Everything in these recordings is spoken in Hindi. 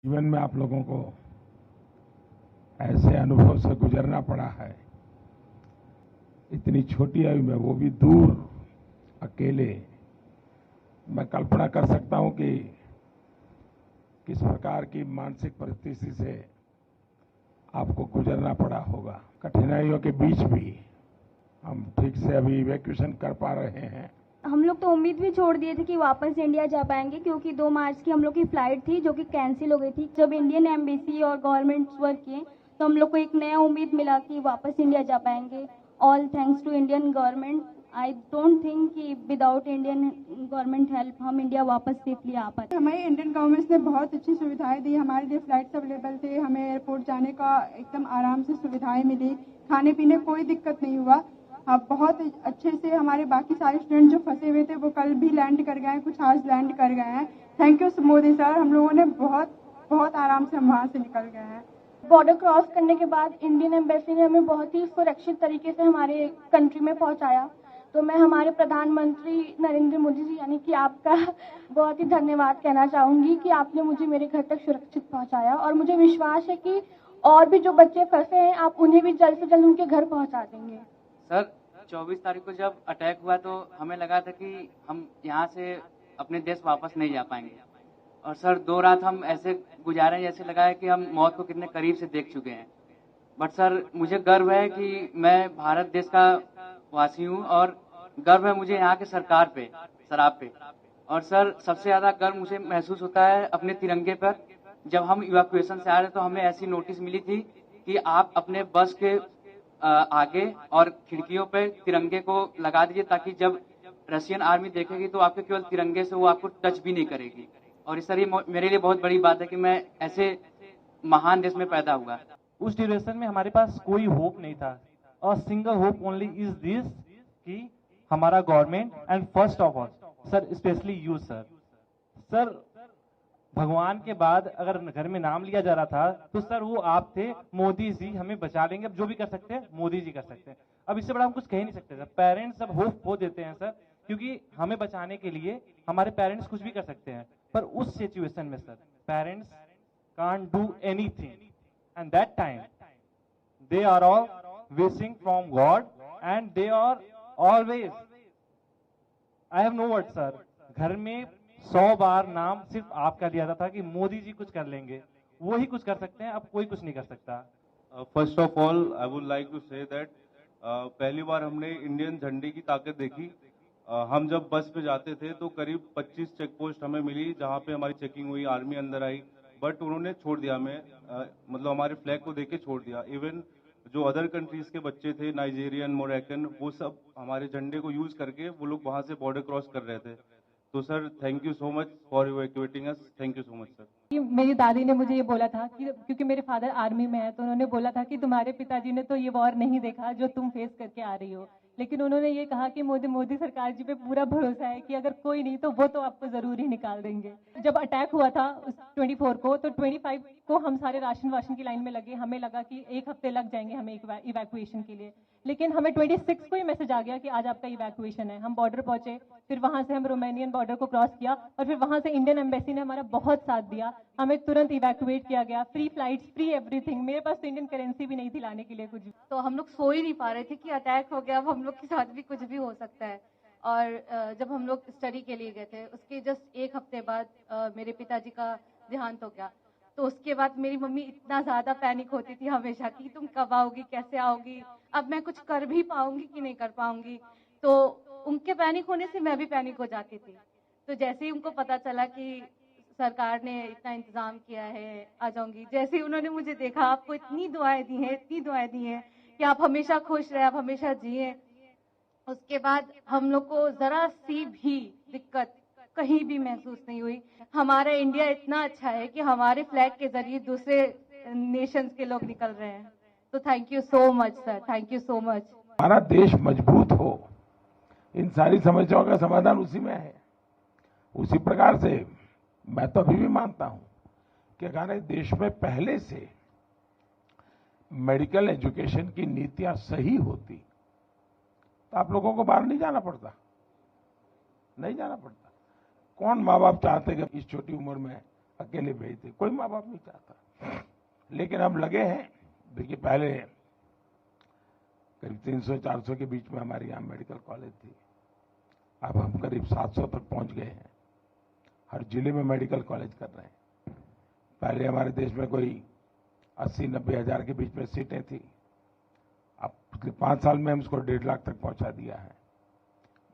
जीवन में आप लोगों को ऐसे अनुभव से गुजरना पड़ा है, इतनी छोटी आयु में, वो भी दूर, अकेले। मैं कल्पना कर सकता हूं कि किस प्रकार की मानसिक परिस्थिति से आपको गुजरना पड़ा होगा। कठिनाइयों के बीच भी हम ठीक से अभी इवैक्यूएशन कर पा रहे हैं। हम लोग तो उम्मीद भी छोड़ दिए थे कि वापस इंडिया जा पाएंगे, क्योंकि 2 मार्च की हम लोग की फ्लाइट थी जो कि कैंसिल हो गई थी। जब इंडियन एम्बेसी और गवर्नमेंट वर्क किए तो हम लोग को एक नया उम्मीद मिला कि वापस इंडिया जा पाएंगे। All thanks to Indian government. I don't think कि विदाउट इंडियन गवर्नमेंट हेल्प हम इंडिया वापस सेफली आ पाते। हमारी इंडियन गवर्नमेंट ने बहुत अच्छी सुविधाएं दी। हमारे लिए फ्लाइट्स अवेलेबल थे, हमें एयरपोर्ट जाने का एकदम आराम से सुविधाएं मिली, खाने पीने कोई दिक्कत नहीं हुआ। अब बहुत अच्छे से हमारे बाकी सारे स्टूडेंट जो फंसे हुए थे वो कल भी लैंड कर गए हैं, कुछ आज लैंड कर गए हैं। थैंक यू मोदी सर, हम लोगों ने बहुत आराम से हम वहाँ से निकल गए हैं। बॉर्डर क्रॉस करने के बाद इंडियन एम्बेसी ने हमें बहुत ही सुरक्षित तरीके से हमारे कंट्री में पहुंचाया। तो मैं हमारे प्रधानमंत्री नरेंद्र मोदी जी यानी कि आपका बहुत ही धन्यवाद कहना चाहूँगी कि आपने मुझे मेरे घर तक सुरक्षित पहुंचाया, और मुझे विश्वास है कि और भी जो बच्चे फंसे हैं आप उन्हें भी जल्द से जल्द उनके घर पहुंचा देंगे। सर 24 तारीख को जब अटैक हुआ तो हमें लगा था कि हम यहाँ से अपने देश वापस नहीं जा पाएंगे, और सर 2 रात हम ऐसे गुजारे जैसे लगा है कि हम मौत को कितने करीब से देख चुके हैं। बट सर मुझे गर्व है कि मैं भारत देश का वासी हूँ, और गर्व है मुझे यहाँ के सरकार पे, शराब पे। और सर सबसे ज्यादा गर्व मुझे महसूस होता है अपने तिरंगे पर। जब हम इवैक्यूएशन से आ रहे तो हमें ऐसी नोटिस मिली थी कि आप अपने बस के आगे और खिड़कियों पे तिरंगे को लगा दीजिए, ताकि जब रशियन आर्मी देखेगी तो आपके केवल तिरंगे से वो आपको टच भी नहीं करेगी। और इस तरह मेरे लिए बहुत बड़ी बात है कि मैं ऐसे महान देश में पैदा हुआ। उस ड्यूरेशन में हमारे पास कोई होप नहीं था, और single hope only is this कि हमारा government and first of all sir specially you sir भगवान के बाद अगर घर में नाम लिया जा रहा था तो सर वो आप थे। मोदी जी हमें बचा लेंगे, अब जो भी कर सकते हैं मोदी जी कर सकते हैं। अब इससे बड़ा हम कुछ कह ही नहीं सकते सर। पेरेंट्स सब होप खो देते हैं सर, क्योंकि हमें बचाने के लिए हमारे पेरेंट्स कुछ भी कर सकते हैं, पर उस सिचुएशन में sir parents can't do anything, and that time they are all wishing from God and they are always, I have no word sir. घर में 100 बार नाम सिर्फ आपका लिया जाता था कि मोदी जी कुछ कर लेंगे, वो ही कुछ कर सकते हैं, अब कोई कुछ नहीं कर सकता। First of all I would like to say that पहली बार हमने इंडियन झंडे की ताकत देखी। हम जब बस पे जाते थे तो करीब 25 चेक पोस्ट हमें मिली जहाँ पे हमारी चेकिंग हुई, आर्मी अंदर आई, बट उन्होंने छोड़ दिया हमें, मतलब हमारे फ्लैग को देख के छोड़ दिया। इवन जो अदर कंट्रीज के बच्चे थे, नाइजीरियन, मोरक्कन, वो सब हमारे झंडे को यूज करके वो लोग वहां से बॉर्डर क्रॉस कर रहे थे। तो sir thank you so much for evacuating us, thank you so much sir. मेरी दादी ने मुझे ये बोला था कि क्योंकि मेरे फादर आर्मी में है, तो उन्होंने बोला था कि तुम्हारे पिताजी ने तो ये वॉर नहीं देखा जो तुम फेस करके आ रही हो, लेकिन उन्होंने ये कहा कि मोदी सरकार जी पे पूरा भरोसा है कि अगर कोई नहीं तो वो तो आपको जरूर ही निकाल देंगे। जब अटैक हुआ था उस 24 को, तो 25 को हम सारे राशन की लाइन में लगे। हमें लगा कि 1 हफ्ते लग जाएंगे हमें इवैक्यूएशन के लिए, लेकिन हमें 26 को ही मैसेज आ गया कि आज आपका इवैक्यूएशन है। हम बॉर्डर पहुंचे, फिर वहां से हम रोमानियन बॉर्डर को क्रॉस किया, और फिर वहां से इंडियन एम्बेसी ने हमारा बहुत साथ दिया। हमें तुरंत इवैक्यूएट किया गया, फ्री फ्लाइट्स, फ्री एवरीथिंग। मेरे पास तो इंडियन करेंसी भी नहीं थी लाने के लिए कुछ भी। तो हम लोग सो ही नहीं पा रहे थे कि अटैक हो गया, अब हम लोग के साथ भी कुछ भी हो सकता है। और जब हम लोग स्टडी के लिए गए थे उसके जस्ट 1 हफ्ते बाद मेरे पिताजी का देहांत हो गया। तो उसके बाद मेरी मम्मी इतना ज्यादा पैनिक होती थी हमेशा कि तुम कब आओगी, कैसे आओगी, अब मैं कुछ कर भी पाऊंगी कि नहीं कर पाऊंगी। तो उनके पैनिक होने से मैं भी पैनिक हो जाती थी। तो जैसे ही उनको पता चला कि सरकार ने इतना इंतजाम किया है, आ जाऊंगी, जैसे ही उन्होंने मुझे देखा, आपको इतनी दुआएं दी हैं, इतनी दुआएं दी हैं कि आप हमेशा खुश रहे, आप हमेशा जिए। उसके बाद हम लोग को जरा सी भी दिक्कत कहीं भी महसूस नहीं हुई। हमारा इंडिया इतना अच्छा है कि हमारे फ्लैग के जरिए दूसरे नेशंस के लोग निकल रहे हैं। तो thank you so much sir, thank you so much. हमारा देश मजबूत हो, इन सारी समस्याओं का समाधान उसी में है। उसी प्रकार से मैं तो अभी भी मानता हूं कि अगर देश में पहले से मेडिकल एजुकेशन की नीतियां सही होती तो आप लोगों को बाहर नहीं जाना पड़ता। कौन माँ बाप चाहते कि इस छोटी उम्र में अकेले भेजते, कोई माँ बाप नहीं चाहता। लेकिन हम लगे हैं। देखिए, पहले करीब 300-400 के बीच में हमारे यहाँ मेडिकल कॉलेज थी, अब हम करीब 700 तक पहुंच गए हैं। हर जिले में मेडिकल कॉलेज कर रहे हैं। पहले हमारे देश में कोई 80-90 हजार के बीच में सीटें थी, अब पिछले 5 साल में हम इसको 1.5 लाख तक पहुंचा दिया है।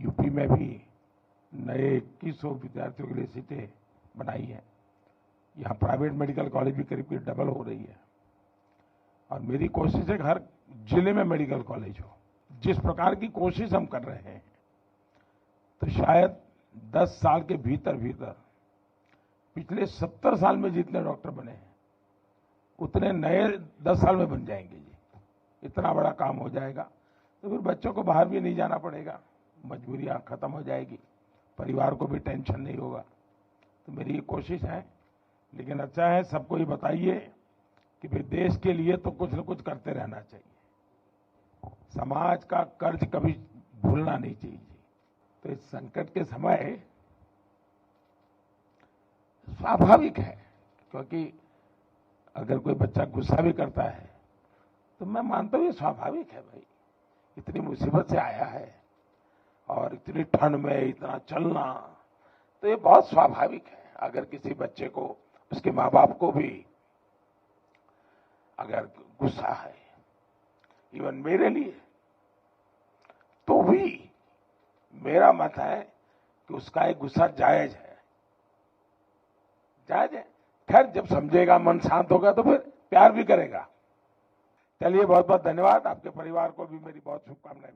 यूपी में भी नए 2100 विद्यार्थियों के लिए सीटें बनाई हैं। यहाँ प्राइवेट मेडिकल कॉलेज भी करीब करीब डबल हो रही है। और मेरी कोशिश है कि हर जिले में मेडिकल कॉलेज हो। जिस प्रकार की कोशिश हम कर रहे हैं, तो शायद 10 साल के भीतर भीतर पिछले 70 साल में जितने डॉक्टर बने हैं उतने नए 10 साल में बन जाएंगे जी। इतना बड़ा काम हो जाएगा। तो फिर बच्चों को बाहर भी नहीं जाना पड़ेगा, मजबूरियां खत्म हो जाएगी, परिवार को भी टेंशन नहीं होगा। तो मेरी ये कोशिश है। लेकिन अच्छा है, सबको ये बताइए कि भाई देश के लिए तो कुछ न कुछ करते रहना चाहिए। समाज का कर्ज कभी भूलना नहीं चाहिए। तो इस संकट के समय स्वाभाविक है, क्योंकि अगर कोई बच्चा गुस्सा भी करता है तो मैं मानता हूं ये स्वाभाविक है। भाई, इतनी मुसीबत से आया है और इतनी ठंड में इतना चलना, तो ये बहुत स्वाभाविक है। अगर किसी बच्चे को, उसके माँ बाप को भी अगर गुस्सा है, इवन मेरे लिए, तो भी मेरा मत है कि उसका एक गुस्सा जायज है, जायज है। खैर, जब समझेगा, मन शांत होगा तो फिर प्यार भी करेगा। चलिए, बहुत बहुत धन्यवाद। आपके परिवार को भी मेरी बहुत शुभकामनाएं।